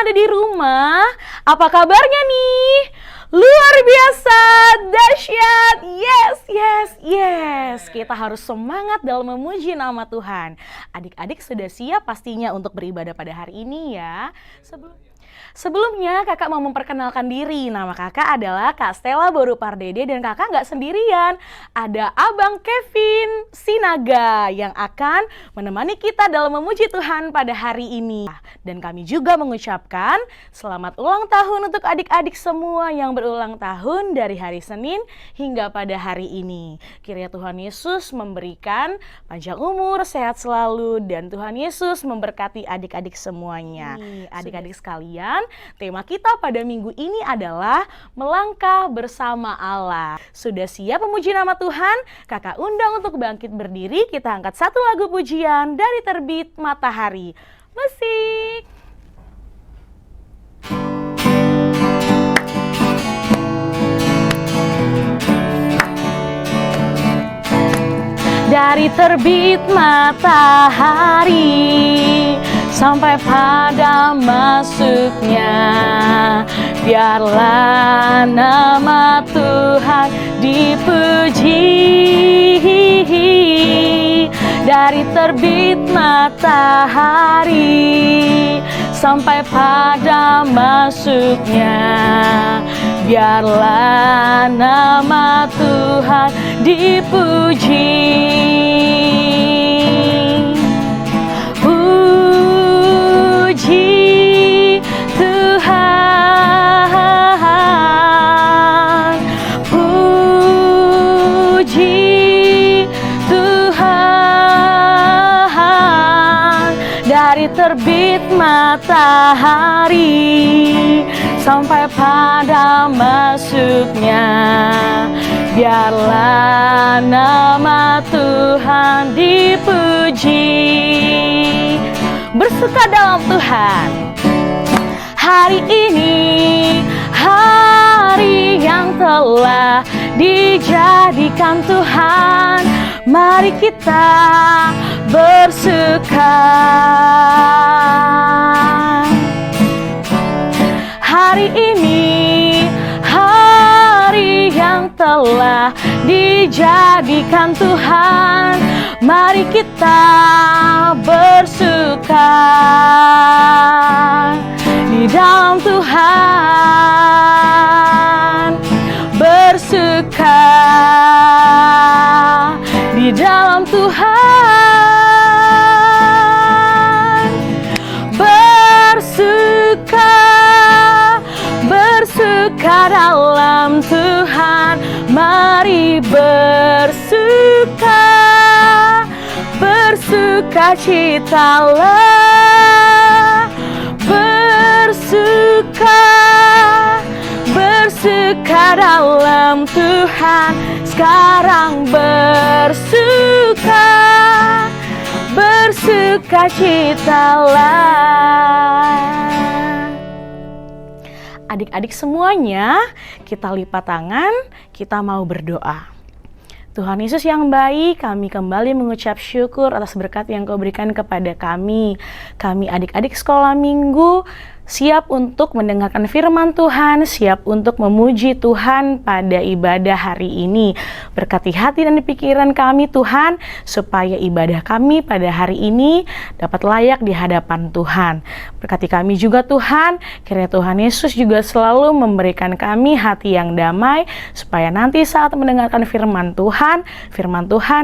ada di rumah? Apa kabarnya nih? Luar biasa, dahsyat, yes. Kita harus semangat dalam memuji nama Tuhan. Adik-adik sudah siap pastinya untuk beribadah pada hari ini ya. Sebelumnya kakak mau memperkenalkan diri. Nama kakak adalah Kak Stella Boru Pardede dan kakak nggak sendirian. Ada Abang Kevin Sinaga yang akan menemani kita dalam memuji Tuhan pada hari ini. Dan kami juga mengucapkan selamat ulang tahun untuk adik-adik semua yang berulang tahun dari hari Senin hingga pada hari ini. Kiranya Tuhan Yesus memberikan panjang umur, sehat selalu, dan Tuhan Yesus memberkati adik-adik semuanya. Adik-adik sekalian, tema kita pada minggu ini adalah melangkah bersama Allah. Sudah siap memuji nama Tuhan? Kakak undang untuk bangkit berdiri. Kita angkat satu lagu pujian dari Terbit Matahari. Musik. Dari terbit matahari sampai pada masuknya, biarlah nama Tuhan dipuji. Dari terbit matahari sampai pada masuknya, biarlah nama Tuhan dipuji. Puji Tuhan, puji Tuhan. Dari terbit matahari sampai pada masuknya, biarlah nama Tuhan dipuji. Bersuka dalam Tuhan. Hari ini hari yang telah dijadikan Tuhan, mari kita bersuka. Hari ini hari yang telah dijadikan Tuhan, mari kita bersuka di dalam Tuhan, bersuka di dalam Tuhan, bersuka dalam Tuhan, mari bersuka citalah, bersuka dalam Tuhan, sekarang bersuka citalah. Adik-adik semuanya, kita lipat tangan, kita mau berdoa. Tuhan Yesus yang baik, kami kembali mengucap syukur atas berkat yang Kau berikan kepada kami. Kami adik-adik sekolah minggu siap untuk mendengarkan firman Tuhan, siap untuk memuji Tuhan pada ibadah hari ini. Berkati hati dan pikiran kami Tuhan, supaya ibadah kami pada hari ini dapat layak di hadapan Tuhan. Berkati kami juga Tuhan, kiranya Tuhan Yesus juga selalu memberikan kami hati yang damai, supaya nanti saat mendengarkan firman Tuhan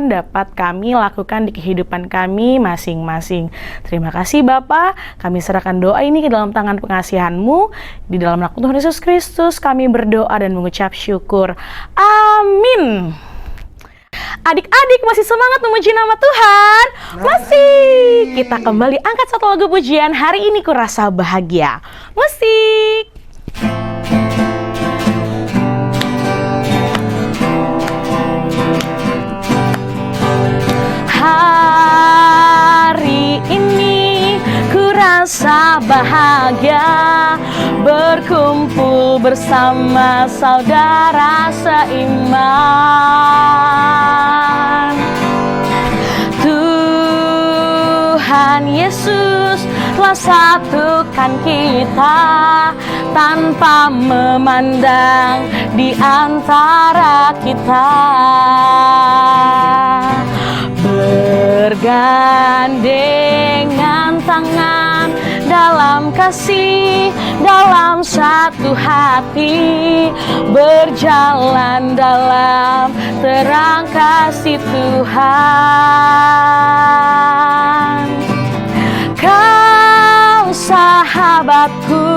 dapat kami lakukan di kehidupan kami masing-masing. Terima kasih Bapa, kami serahkan doa ini ke dalam tangan pengasihan-Mu. Di dalam nama Tuhan Yesus Kristus kami berdoa dan mengucap syukur. Amin. Adik-adik masih semangat memuji nama Tuhan? Masih. Kita kembali angkat satu lagu pujian. Hari ini ku rasa bahagia. Musik. Hari ini ku rasa bahagia, berkumpul bersama saudara seiman. Tuhan Tuhan Yesus telah satukan kita tanpa memandang di antara kita. Bergandengan tangan dalam kasih, dalam satu hati, berjalan dalam terang kasih Tuhan. Kau sahabatku,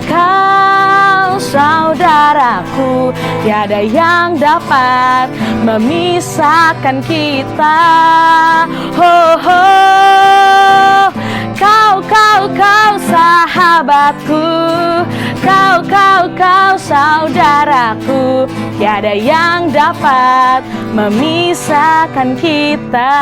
kau saudaraku, tiada yang dapat memisahkan kita. Oh, oh. Kau sahabatku, kau saudaraku, tiada yang dapat memisahkan kita.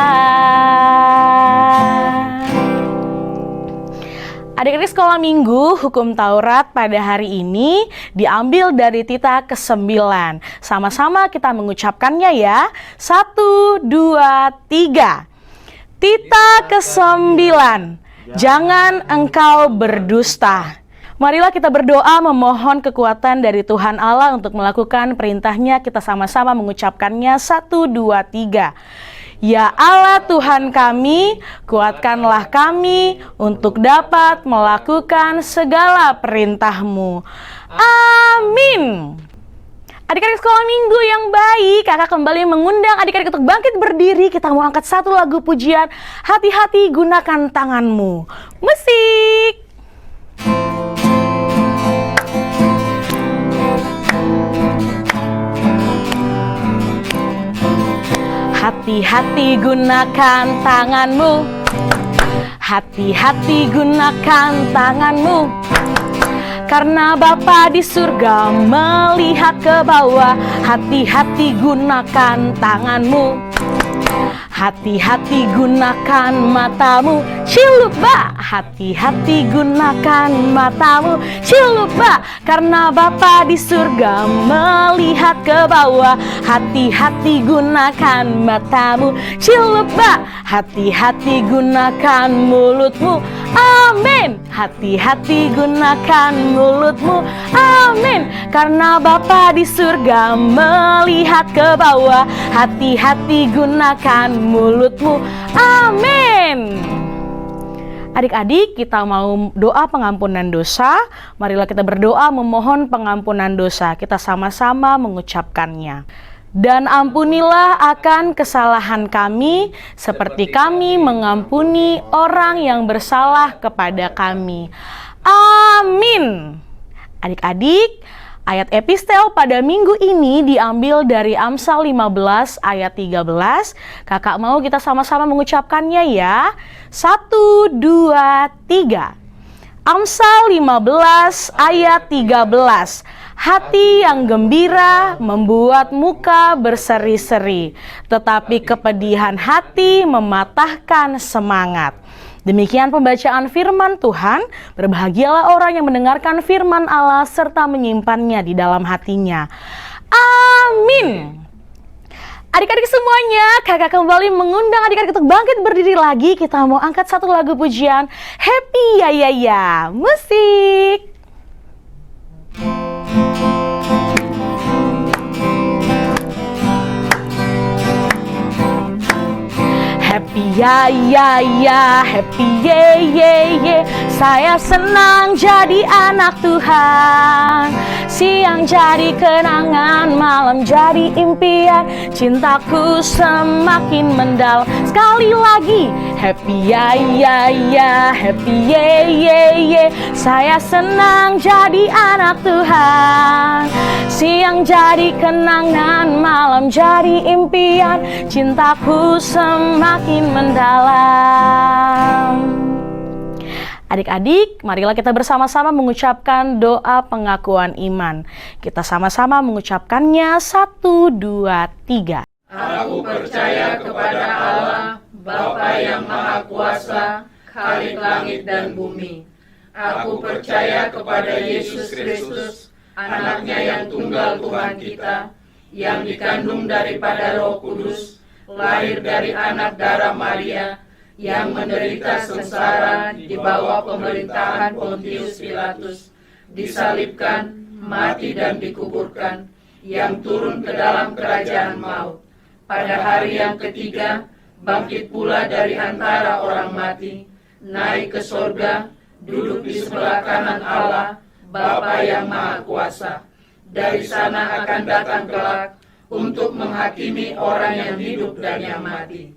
Adik-adik sekolah minggu, hukum Taurat pada hari ini diambil dari Tita ke-9. Sama-sama kita mengucapkannya ya. 1, 2, 3. Tita ke-9. Jangan engkau berdusta. Marilah kita berdoa memohon kekuatan dari Tuhan Allah untuk melakukan perintahnya. Kita sama-sama mengucapkannya 1, 2, 3. Ya Allah Tuhan kami, kuatkanlah kami untuk dapat melakukan segala perintah-Mu. Amin. Adik-adik sekolah minggu yang baik, kakak kembali mengundang adik-adik untuk bangkit berdiri. Kita mau angkat satu lagu pujian, hati-hati gunakan tanganmu. Musik! Hati-hati gunakan tanganmu, hati-hati gunakan tanganmu. Karena Bapa di surga melihat ke bawah, hati-hati gunakan tanganmu. Hati-hati gunakan matamu, ciluba. Hati-hati gunakan matamu, ciluba. Karena Bapa di surga melihat ke bawah, hati-hati gunakan matamu, ciluba. Hati-hati gunakan mulutmu, amin. Hati-hati gunakan mulutmu, amin. Karena Bapa di surga melihat ke bawah, hati-hati gunakan mulutmu, amin. Adik-adik, kita mau doa pengampunan dosa. Marilah kita berdoa memohon pengampunan dosa. Kita sama-sama mengucapkannya. Dan ampunilah akan kesalahan kami, seperti kami mengampuni orang yang bersalah kepada kami. Amin. Adik-adik, ayat epistel pada minggu ini diambil dari Amsal 15 ayat 13. Kakak mau kita sama-sama mengucapkannya ya. 1, 2, 3. Amsal 15 ayat 13. Hati yang gembira membuat muka berseri-seri, tetapi kepedihan hati mematahkan semangat. Demikian pembacaan firman Tuhan. Berbahagialah orang yang mendengarkan firman Allah serta menyimpannya di dalam hatinya. Amin. Adik-adik semuanya, kakak kembali mengundang adik-adik untuk bangkit berdiri lagi. Kita mau angkat satu lagu pujian, Happy Ya Ya Ya. Musik. Happy ya ya ya, happy ye ye ye. Saya senang jadi anak Tuhan. Siang jadi kenangan, malam jadi impian. Cintaku semakin mendalam. Sekali lagi, happy ya ya ya, happy ye ye ye. Saya senang jadi anak Tuhan. Siang jadi kenangan, malam jadi impian. Cintaku semakin mendalam. Adik-adik, marilah kita bersama-sama mengucapkan doa pengakuan iman. Kita sama-sama mengucapkannya 1, 2, 3. Aku percaya kepada Allah, Bapa yang Maha Kuasa, Khalik langit dan bumi. Aku percaya kepada Yesus Kristus, anaknya yang tunggal Tuhan kita, yang dikandung daripada Roh Kudus, lahir dari anak darah Maria, yang menderita sengsara di bawah pemerintahan Pontius Pilatus, disalibkan, mati dan dikuburkan, yang turun ke dalam kerajaan maut. Pada hari yang ketiga, bangkit pula dari antara orang mati, naik ke sorga, duduk di sebelah kanan Allah, Bapa yang Maha Kuasa. Dari sana akan datang kelak untuk menghakimi orang yang hidup dan yang mati.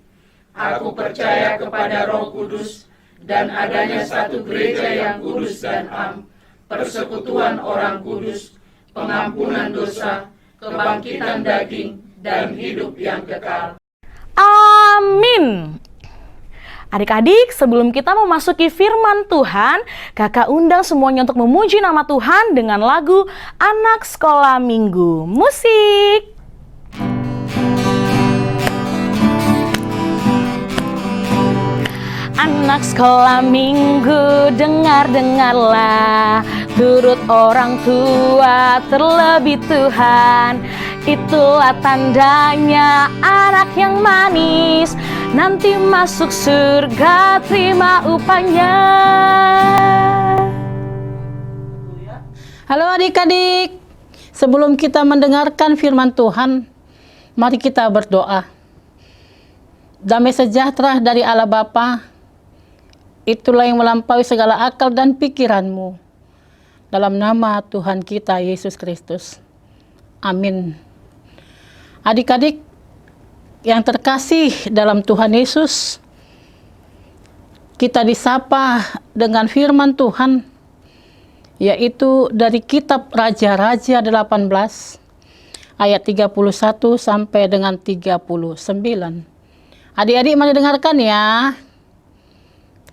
Aku percaya kepada Roh Kudus dan adanya satu gereja yang kudus dan am, persekutuan orang kudus, pengampunan dosa, kebangkitan daging, dan hidup yang kekal. Amin. Adik-adik, sebelum kita memasuki firman Tuhan, kakak undang semuanya untuk memuji nama Tuhan dengan lagu Anak Sekolah Minggu. Musik! Anak sekolah minggu, dengar-dengarlah, turut orang tua, terlebih Tuhan. Itulah tandanya anak yang manis, nanti masuk surga, terima upahnya. Halo adik-adik, sebelum kita mendengarkan firman Tuhan, mari kita berdoa. Damai sejahtera dari Allah Bapa, itulah yang melampaui segala akal dan pikiranmu. Dalam nama Tuhan kita Yesus Kristus. Amin. Adik-adik yang terkasih dalam Tuhan Yesus, kita disapa dengan firman Tuhan, yaitu dari kitab Raja-Raja 18, ayat 31 sampai dengan 39. Adik-adik mari dengarkan ya.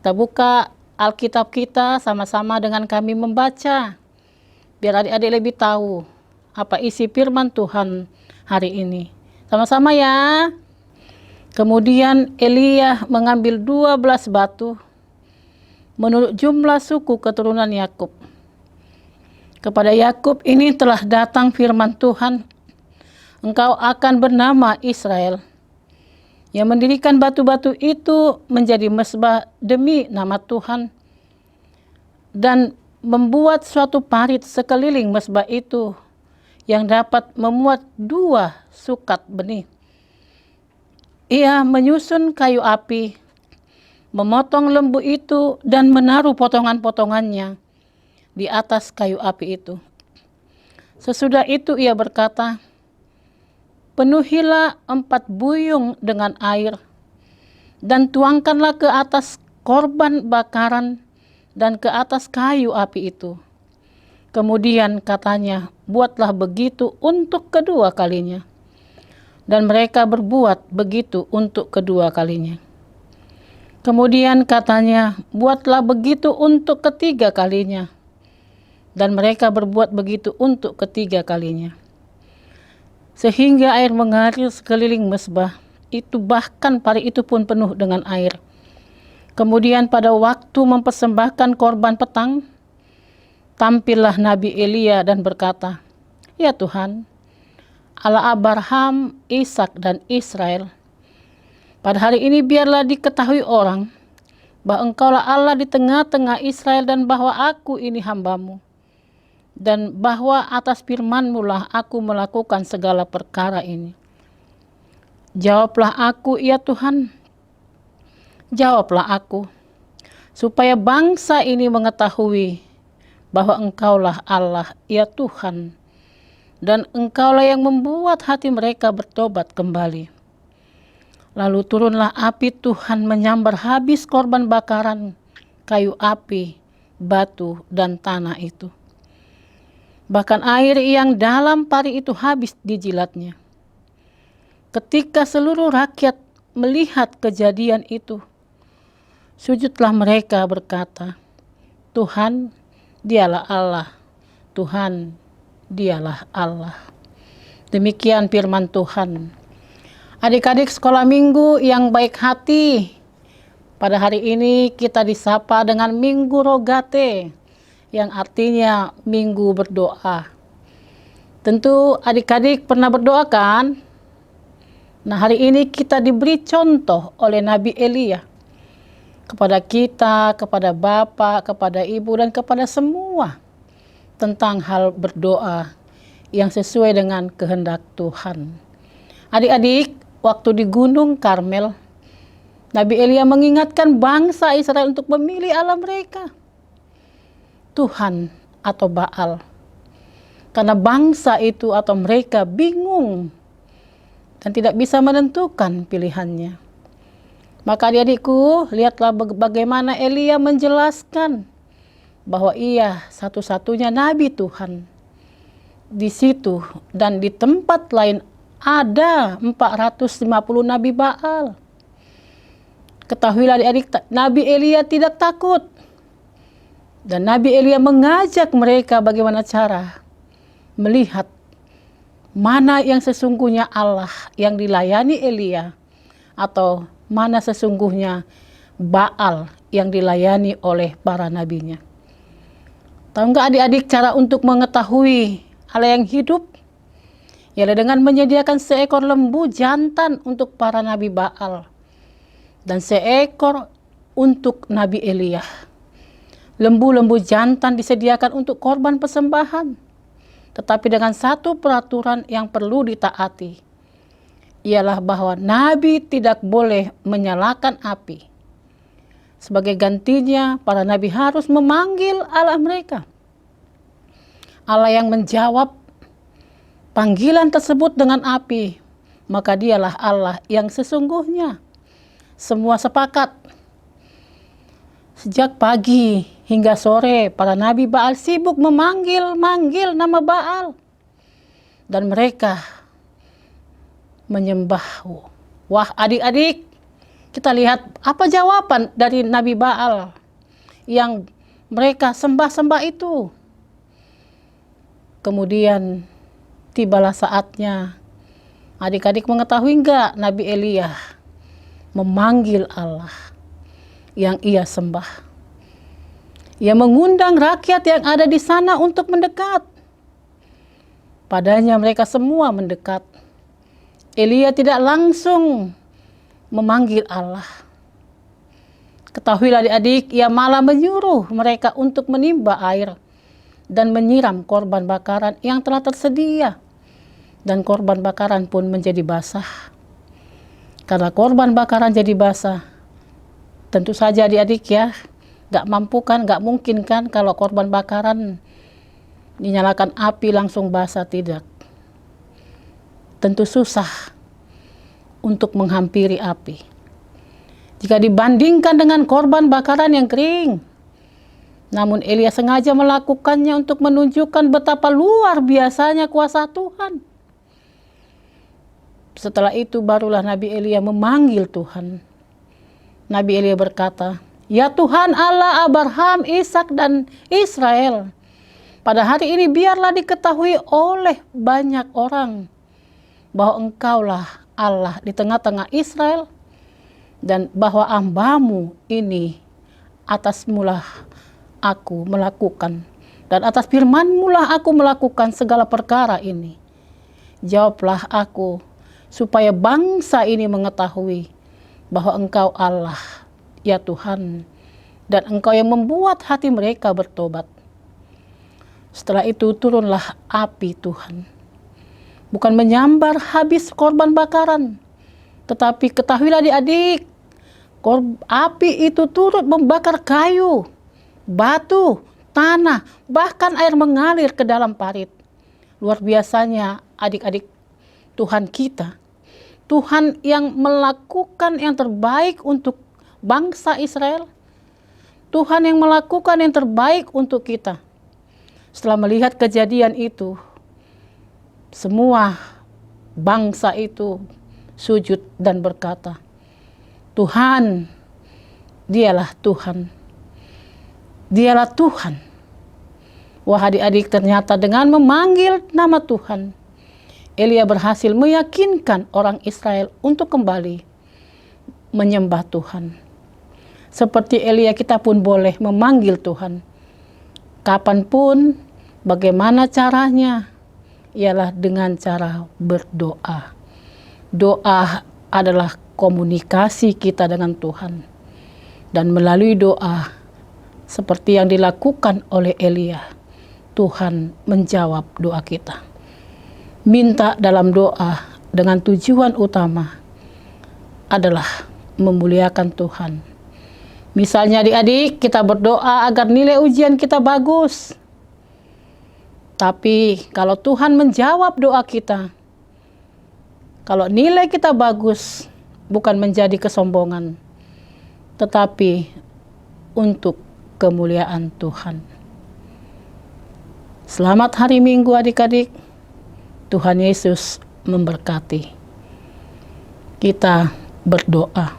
Kita buka Alkitab kita sama-sama dengan kami membaca, biar adik-adik lebih tahu apa isi firman Tuhan hari ini. Sama-sama ya. Kemudian Elia mengambil 12 batu menurut jumlah suku keturunan Yakub. Kepada Yakub ini telah datang firman Tuhan, engkau akan bernama Israel, yang mendirikan batu-batu itu menjadi mezbah demi nama Tuhan, dan membuat suatu parit sekeliling mezbah itu yang dapat memuat 2 sukat benih. Ia menyusun kayu api, memotong lembu itu dan menaruh potongan-potongannya di atas kayu api itu. Sesudah itu ia berkata, penuhilah 4 buyung dengan air, dan tuangkanlah ke atas korban bakaran dan ke atas kayu api itu. Kemudian katanya, buatlah begitu untuk kedua kalinya. Dan mereka berbuat begitu untuk kedua kalinya. Kemudian katanya, buatlah begitu untuk ketiga kalinya. Dan mereka berbuat begitu untuk ketiga kalinya. Sehingga air mengalir sekeliling mezbah itu, bahkan parit itu pun penuh dengan air. Kemudian pada waktu mempersembahkan korban petang, tampillah Nabi Elia dan berkata, ya Tuhan, Allah Abraham, Ishak dan Israel, pada hari ini biarlah diketahui orang bahwa engkaulah Allah di tengah-tengah Israel, dan bahwa aku ini hambamu, dan bahwa atas firman-Mu lah aku melakukan segala perkara ini. Jawablah aku, ya Tuhan, jawablah aku, supaya bangsa ini mengetahui bahwa engkaulah Allah, ya Tuhan, dan engkaulah yang membuat hati mereka bertobat kembali. Lalu turunlah api Tuhan menyambar habis korban bakaran, kayu api, batu, dan tanah itu. Bahkan air yang dalam parit itu habis dijilatnya. Ketika seluruh rakyat melihat kejadian itu, sujudlah mereka berkata, Tuhan, dialah Allah, Tuhan, dialah Allah. Demikian firman Tuhan. Adik-adik sekolah minggu yang baik hati, pada hari ini kita disapa dengan Minggu Rogate, yang artinya minggu berdoa. Tentu adik-adik pernah berdoa kan? Nah, hari ini kita diberi contoh oleh Nabi Elia kepada kita, kepada Bapak, kepada Ibu, dan kepada semua tentang hal berdoa yang sesuai dengan kehendak Tuhan. Adik-adik, waktu di Gunung Karmel, Nabi Elia mengingatkan bangsa Israel untuk memilih Allah mereka, Tuhan atau Baal. Karena bangsa itu atau mereka bingung dan tidak bisa menentukan pilihannya. Maka adik-adikku, lihatlah bagaimana Elia menjelaskan bahwa ia satu-satunya nabi Tuhan. Di situ dan di tempat lain ada 450 nabi Baal. Ketahuilah adik-adik, Nabi Elia tidak takut. Dan Nabi Elia mengajak mereka bagaimana cara melihat mana yang sesungguhnya Allah yang dilayani Elia atau mana sesungguhnya Baal yang dilayani oleh para nabinya. Tahu nggak adik-adik cara untuk mengetahui Allah yang hidup? Ialah dengan menyediakan seekor lembu jantan untuk para nabi Baal dan seekor untuk Nabi Elia. Lembu-lembu jantan disediakan untuk korban persembahan, tetapi dengan satu peraturan yang perlu ditaati, ialah bahwa nabi tidak boleh menyalakan api. Sebagai gantinya, para nabi harus memanggil Allah mereka. Allah yang menjawab panggilan tersebut dengan api, maka dialah Allah yang sesungguhnya. Semua sepakat. Sejak pagi hingga sore, para nabi Baal sibuk memanggil nama Baal. Dan mereka menyembah. Wah, adik-adik, kita lihat apa jawaban dari Nabi Baal yang mereka sembah-sembah itu. Kemudian tibalah saatnya. Adik-adik mengetahui enggak Nabi Elia memanggil Allah yang ia sembah. Ia mengundang rakyat yang ada di sana untuk mendekat. Padanya mereka semua mendekat. Elia tidak langsung memanggil Allah. Ketahuilah adik-adik, ia malah menyuruh mereka untuk menimba air dan menyiram korban bakaran yang telah tersedia. Dan korban bakaran pun menjadi basah. Karena korban bakaran jadi basah, tentu saja adik-adik ya, gak mampu kan, gak mungkin kan kalau korban bakaran dinyalakan api langsung basah, tidak. Tentu susah untuk menghampiri api. Jika dibandingkan dengan korban bakaran yang kering. Namun Elia sengaja melakukannya untuk menunjukkan betapa luar biasanya kuasa Tuhan. Setelah itu barulah Nabi Elia memanggil Tuhan. Nabi Elia berkata, "Ya Tuhan Allah Abraham, Ishak dan Israel, pada hari ini biarlah diketahui oleh banyak orang bahwa Engkaulah Allah di tengah-tengah Israel, dan bahwa hambamu ini atasmulah aku melakukan, dan atas firman-Mulah aku melakukan segala perkara ini. Jawablah aku, supaya bangsa ini mengetahui bahwa Engkau Allah, ya Tuhan, dan Engkau yang membuat hati mereka bertobat." Setelah itu turunlah api Tuhan. Bukan menyambar habis korban bakaran, tetapi ketahuilah adik-adik, api itu turut membakar kayu, batu, tanah, bahkan air mengalir ke dalam parit. Luar biasanya adik-adik, Tuhan kita, Tuhan yang melakukan yang terbaik untuk bangsa Israel, Tuhan yang melakukan yang terbaik untuk kita. Setelah melihat kejadian itu, semua bangsa itu sujud dan berkata, "Tuhan, dialah Tuhan. Dialah Tuhan." Wah adik-adik, ternyata dengan memanggil nama Tuhan, Elia berhasil meyakinkan orang Israel untuk kembali menyembah Tuhan. Seperti Elia, kita pun boleh memanggil Tuhan. Kapanpun, bagaimana caranya? Ialah dengan cara berdoa. Doa adalah komunikasi kita dengan Tuhan. Dan melalui doa seperti yang dilakukan oleh Elia, Tuhan menjawab doa kita. Minta dalam doa dengan tujuan utama adalah memuliakan Tuhan. Misalnya adik-adik, kita berdoa agar nilai ujian kita bagus. Tapi kalau Tuhan menjawab doa kita, kalau nilai kita bagus, bukan menjadi kesombongan, tetapi untuk kemuliaan Tuhan. Selamat hari Minggu adik-adik. Tuhan Yesus memberkati. Kita berdoa.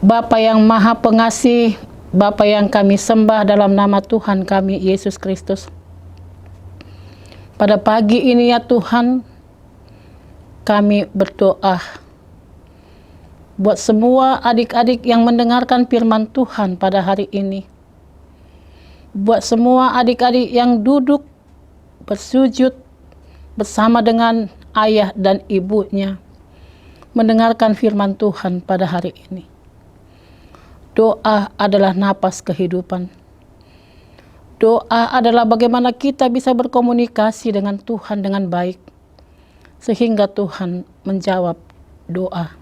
Bapa yang Maha Pengasih, Bapa yang kami sembah dalam nama Tuhan kami Yesus Kristus. Pada pagi ini ya Tuhan, kami berdoa buat semua adik-adik yang mendengarkan firman Tuhan pada hari ini. Buat semua adik-adik yang duduk bersujud bersama dengan ayah dan ibunya mendengarkan firman Tuhan pada hari ini. Doa adalah napas kehidupan. Doa adalah bagaimana kita bisa berkomunikasi dengan Tuhan dengan baik, sehingga Tuhan menjawab doa.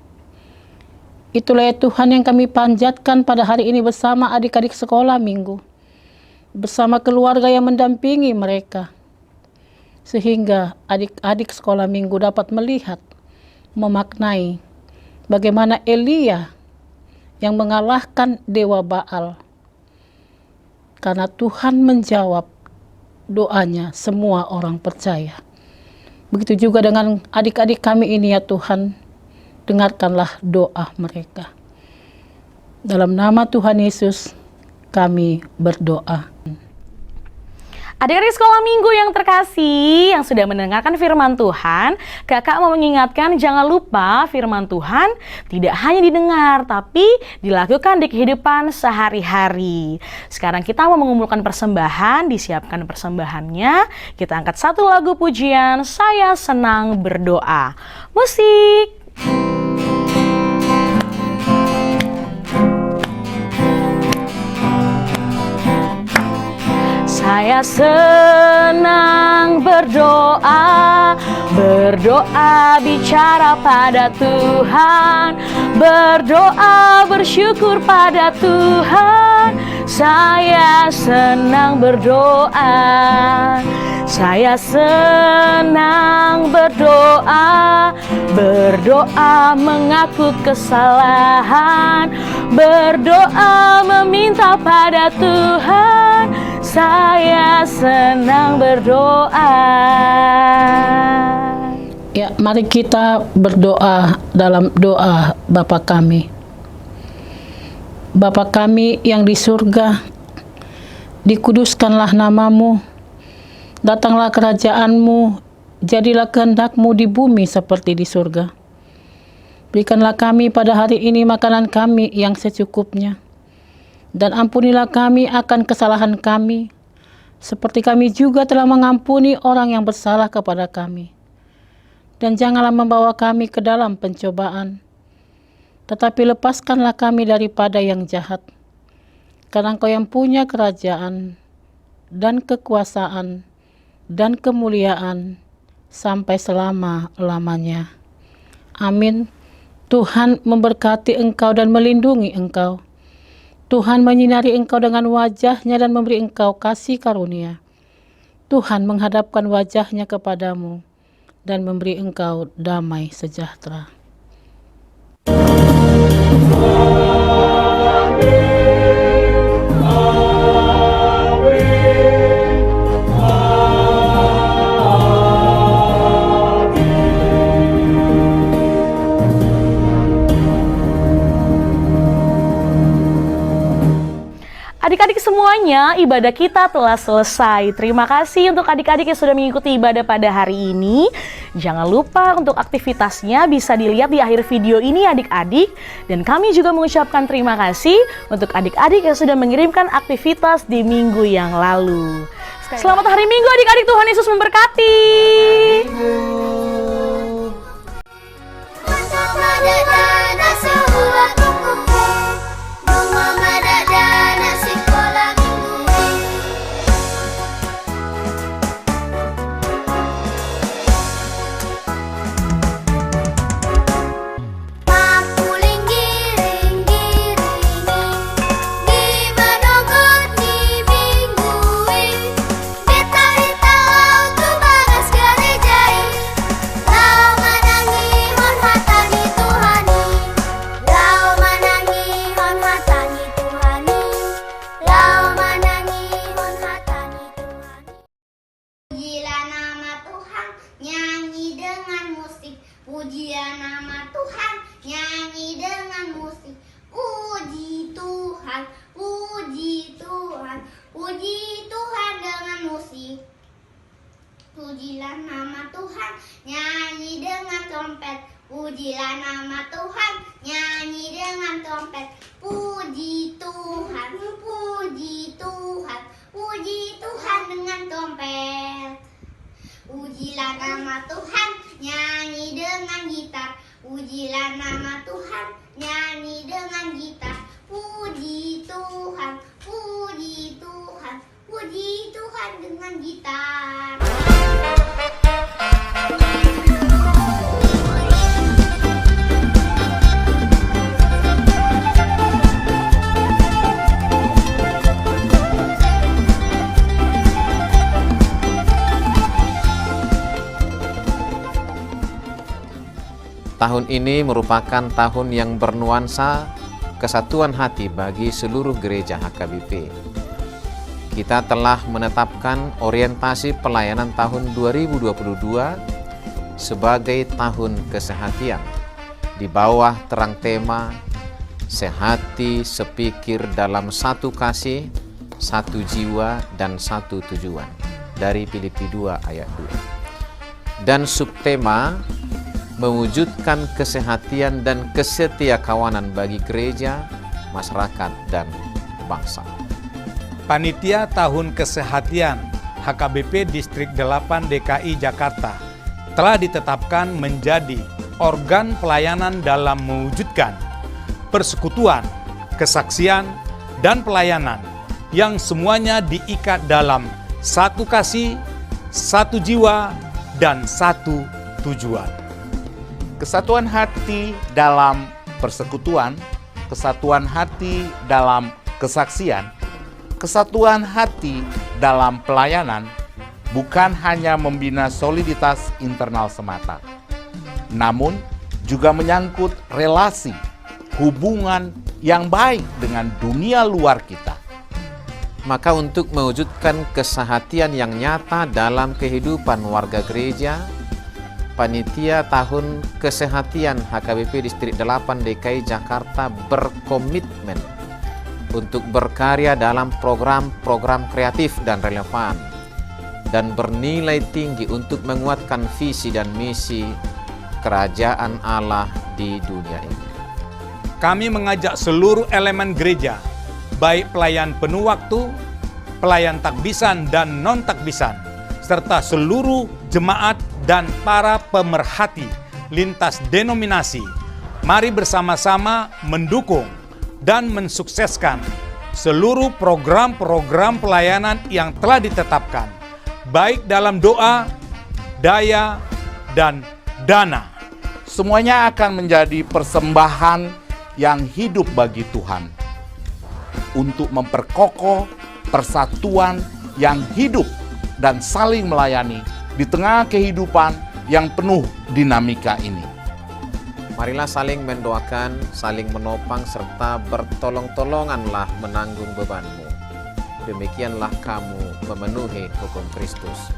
Itulah ya Tuhan yang kami panjatkan pada hari ini bersama adik-adik sekolah minggu, bersama keluarga yang mendampingi mereka, sehingga adik-adik sekolah minggu dapat melihat, memaknai bagaimana Elia yang mengalahkan Dewa Baal. Karena Tuhan menjawab doanya semua orang percaya. Begitu juga dengan adik-adik kami ini ya Tuhan, dengarkanlah doa mereka. Dalam nama Tuhan Yesus kami berdoa. Adik-adik sekolah minggu yang terkasih, yang sudah mendengarkan firman Tuhan, kakak mau mengingatkan jangan lupa firman Tuhan tidak hanya didengar, tapi dilakukan di kehidupan sehari-hari. Sekarang kita mau mengumpulkan persembahan, disiapkan persembahannya. Kita angkat satu lagu pujian, Saya Senang Berdoa. Musik! Saya senang berdoa, berdoa bicara pada Tuhan, berdoa bersyukur pada Tuhan. Saya senang berdoa, saya senang berdoa, berdoa mengaku kesalahan, berdoa meminta pada Tuhan. Saya senang berdoa. Ya, mari kita berdoa dalam doa Bapa kami. Bapa kami yang di surga, dikuduskanlah namamu, datanglah kerajaanmu, jadilah kehendak-Mu di bumi seperti di surga. Berikanlah kami pada hari ini makanan kami yang secukupnya. Dan ampunilah kami akan kesalahan kami, seperti kami juga telah mengampuni orang yang bersalah kepada kami. Dan janganlah membawa kami ke dalam pencobaan, tetapi lepaskanlah kami daripada yang jahat. Karena Engkau yang punya kerajaan, dan kekuasaan, dan kemuliaan, sampai selama-lamanya. Amin. Tuhan memberkati engkau dan melindungi engkau. Tuhan menyinari engkau dengan wajah-Nya dan memberi engkau kasih karunia. Tuhan menghadapkan wajah-Nya kepadamu dan memberi engkau damai sejahtera. Adik-adik semuanya, ibadah kita telah selesai. Terima kasih untuk adik-adik yang sudah mengikuti ibadah pada hari ini. Jangan lupa untuk aktivitasnya bisa dilihat di akhir video ini adik-adik. Dan kami juga mengucapkan terima kasih untuk adik-adik yang sudah mengirimkan aktivitas di minggu yang lalu. Selamat hari Minggu adik-adik, Tuhan Yesus memberkati. Untuk Pujilah nama Tuhan, nyanyi dengan gitar. Puji Tuhan, puji Tuhan, puji Tuhan dengan gitar. Tahun ini merupakan tahun yang bernuansa kesatuan hati bagi seluruh gereja HKBP. Kita telah menetapkan orientasi pelayanan tahun 2022 sebagai tahun kesehatian di bawah terang tema sehati sepikir dalam satu kasih, satu jiwa dan satu tujuan dari Filipi 2 ayat 2. Dan subtema mewujudkan kesehatian dan kesetiakawanan bagi gereja, masyarakat, dan bangsa. Panitia Tahun Kesehatian HKBP Distrik 8 DKI Jakarta telah ditetapkan menjadi organ pelayanan dalam mewujudkan persekutuan, kesaksian, dan pelayanan yang semuanya diikat dalam satu kasih, satu jiwa, dan satu tujuan. Kesatuan hati dalam persekutuan, kesatuan hati dalam kesaksian, kesatuan hati dalam pelayanan bukan hanya membina soliditas internal semata, namun juga menyangkut relasi, hubungan yang baik dengan dunia luar kita. Maka untuk mewujudkan kesehatian yang nyata dalam kehidupan warga gereja, Panitia Tahun Kesehatian HKBP Distrik 8 DKI Jakarta berkomitmen untuk berkarya dalam program-program kreatif dan relevan dan bernilai tinggi untuk menguatkan visi dan misi kerajaan Allah di dunia ini. Kami mengajak seluruh elemen gereja, baik pelayan penuh waktu, pelayan takbisan dan non-takbisan, serta seluruh jemaat dan para pemerhati lintas denominasi, mari bersama-sama mendukung dan mensukseskan seluruh program-program pelayanan yang telah ditetapkan, baik dalam doa, daya, dan dana. Semuanya akan menjadi persembahan yang hidup bagi Tuhan untuk memperkokoh persatuan yang hidup dan saling melayani di tengah kehidupan yang penuh dinamika ini. Marilah saling mendoakan, saling menopang, serta bertolong-tolonganlah menanggung bebanmu. Demikianlah kamu memenuhi hukum Kristus.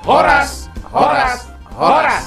Horas, horas, horas!